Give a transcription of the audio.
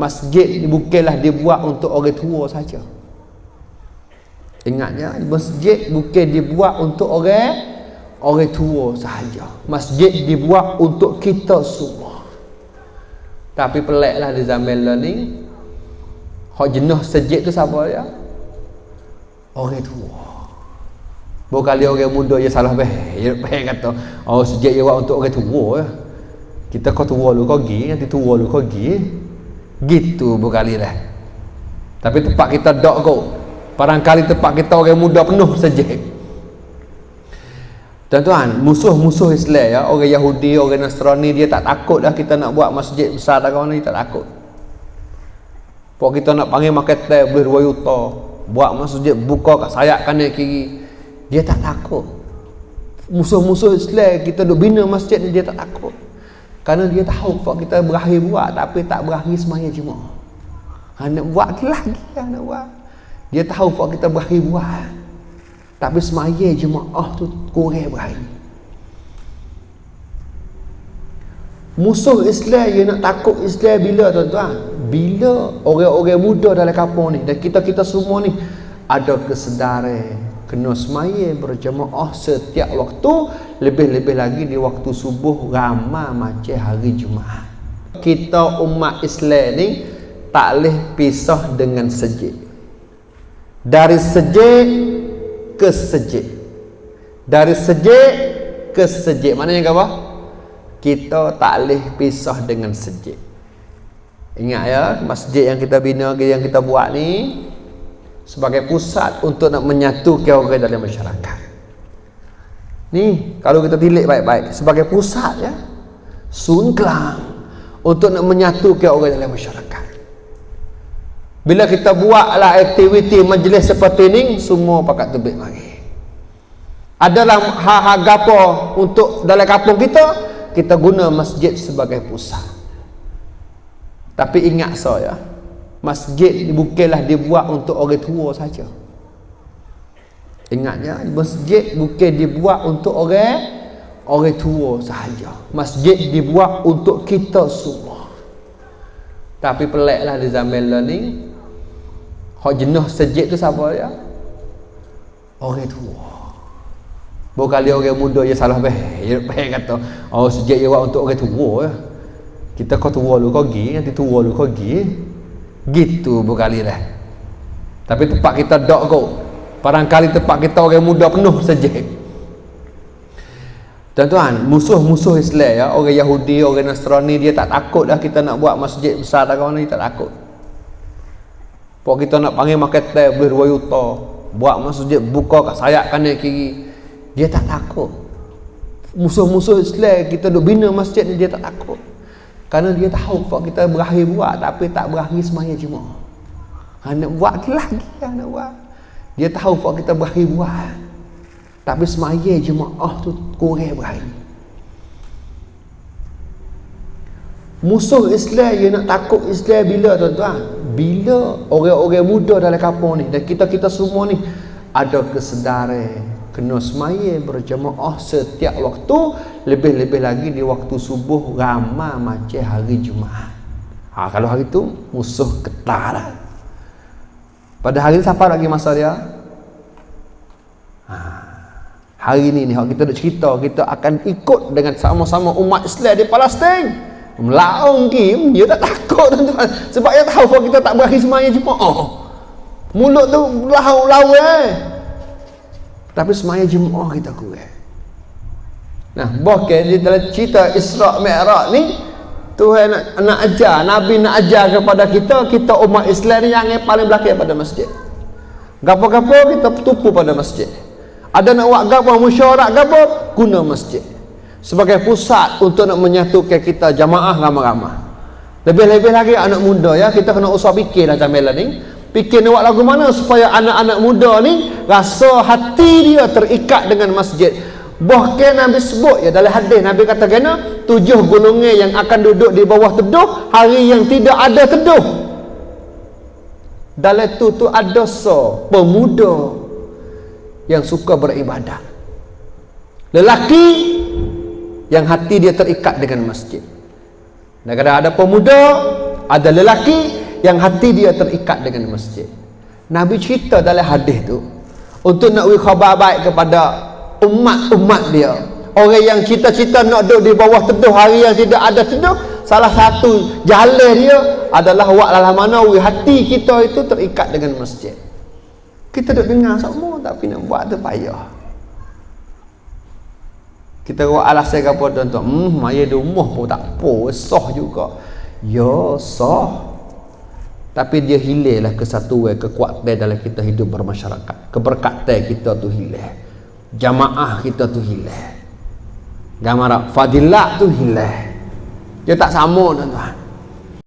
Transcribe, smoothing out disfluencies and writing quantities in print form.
Masjid ni bukanlah dibuat untuk orang tua saja. Ingatnya, masjid bukan dibuat untuk orang tua sahaja. Masjid dibuat untuk kita semua. Tapi peliklah di zaman ni, hak jenuh masjid tu siapa dia? Orang tua. Berkali orang muda je salah kata, oh masjid dia buat untuk orang tua ya. Kita kau tua lu kau pergi, nanti tua lu kau pergi. Gitu berkali dah. Tapi tempat kita dok kau. Barangkali tempat kita orang muda penuh masjid. Tuan-tuan, musuh-musuh Islam ya, orang Yahudi, orang Nasrani, dia tak takut dah kita nak buat masjid besar tak kawan, dia tak takut. Pok kita nak panggil marketer boleh 2 juta, buat masjid buka kat sayap kanan kiri, dia tak takut. Musuh-musuh Islam kita duk bina masjid ni, dia tak takut. Kerana dia tahu pok kita berakhir buat tapi tak berakhir semaya jemaah. Nak buat lagi nak buat. Dia tahu pok kita berakhir buat. Tapi semaya jemaah tu kurang berakhir. Musuh Islam dia nak takut Islam bila tuan-tuan? Bila orang-orang muda dalam kampung ni dan kita-kita semua ni ada kesedaran kena semaya berjemaah setiap waktu, lebih-lebih lagi di waktu subuh ramai macam hari Jumaat. Kita umat Islam ni tak boleh pisah dengan masjid. Dari masjid ke masjid. Dari masjid ke masjid. Maknanya apa? Kita tak boleh pisah dengan masjid. Ingat ya, masjid yang kita bina, yang kita buat ni sebagai pusat untuk nak menyatukan orang dalam masyarakat. Ni kalau kita tilik baik-baik, sebagai pusat ya, Sungklang untuk nak menyatukan orang dalam masyarakat. Bila kita buatlah aktiviti majlis seperti ni, semua pakat tebik mari. Adalah hak-hak gapo untuk dalam kampung kita guna masjid sebagai pusat. Tapi ingat saya, masjid bukanlah dibuat untuk orang tua saja. Ingatnya, masjid bukan dibuat untuk orang tua sahaja. Masjid dibuat untuk kita semua. Tapi peliklah di zaman ni, hak jenuh masjid tu siapa dia? Orang tua. Berkali orang muda je salah kata, oh masjid dia buat untuk orang tua ya. Kita kau tua lu kau pergi, nanti tua lu kau pergi. Gitu berkali dah. Tapi tempat kita dok kau, barangkali tempat kita orang muda penuh masjid. Tuan-tuan, musuh-musuh Islam ya, orang Yahudi, orang Nasrani, dia tak takut dah kita nak buat masjid besar tak kawan, dia tak takut. Pok kita nak panggil marketer boleh 2 juta, buat masjid buka kat sayap kanan kiri, dia tak takut. Musuh-musuh Islam kita duk bina masjid ni, dia tak takut. Kerana dia tahu pok kita berakhir buat tapi tak berakhir semaya jemaah. Nak buat lagi nak buat. Dia tahu pok kita berakhir buat tapi semaya jemaah tu kurang berakhir. Musuh Islam dia nak takut Islam bila tuan-tuan? Bila orang-orang muda dalam kampung ni dan kita-kita semua ni ada kesedaran kena semaya berjemaah setiap waktu, lebih-lebih lagi di waktu subuh ramai macam hari Jumaat. Kalau hari tu musuh ketar dah. Pada hari ni siapa lagi masa dia? Hari ni kita nak cerita, kita akan ikut dengan sama-sama umat Islam di Palestin. Melaung Kim, dia tak takut tuan-tuan. Sebab dia tahu kalau kita tak berakhir semaya jemaah. Mulut tu lau tapi semaya jemaah kita kurang. Nah, bahkan di dalam cerita Isra' Mi'raj ni, Tuhan nak ajar, Nabi nak ajar kepada kita umat Islam ni yang paling belakang pada masjid. Gapo-gapo kita tupu pada masjid. Ada nak buat gapo, musyawarah gapo, guna masjid sebagai pusat untuk nak menyatukan kita jamaah ramai-ramai. Lebih-lebih lagi anak muda ya, kita kena usah fikirlah camilan ni. Fikir nak buat lagu mana supaya anak-anak muda ni rasa hati dia terikat dengan masjid. Bahkan Nabi sebut ya dalam hadis, Nabi kata kena 7 golongan yang akan duduk di bawah teduh hari yang tidak ada teduh. Dalam tu ada pemuda yang suka beribadat, lelaki yang hati dia terikat dengan masjid. Dan kadang ada pemuda ada lelaki yang hati dia terikat dengan masjid. Nabi cerita dalam hadis tu untuk nak beri khabar baik kepada umat-umat dia. Orang yang cita-cita nak duduk di bawah teduh hari yang tidak ada teduh, salah satu jalan dia adalah wak dalam mana hati kita itu terikat dengan masjid. Kita duduk dengar semua tapi nak buat tu payah. Kita buat alasan apa tuan-tuan? Maya di rumah pun tak apa, sah juga. Ya, sah. Tapi dia hilanglah kesatuan, kekuatan dalam kita hidup bermasyarakat. Keberkatan kita tu hilang. Jamaah kita tu hilang. Gambar fadilat tu hilang. Dia tak sama tuan-tuan.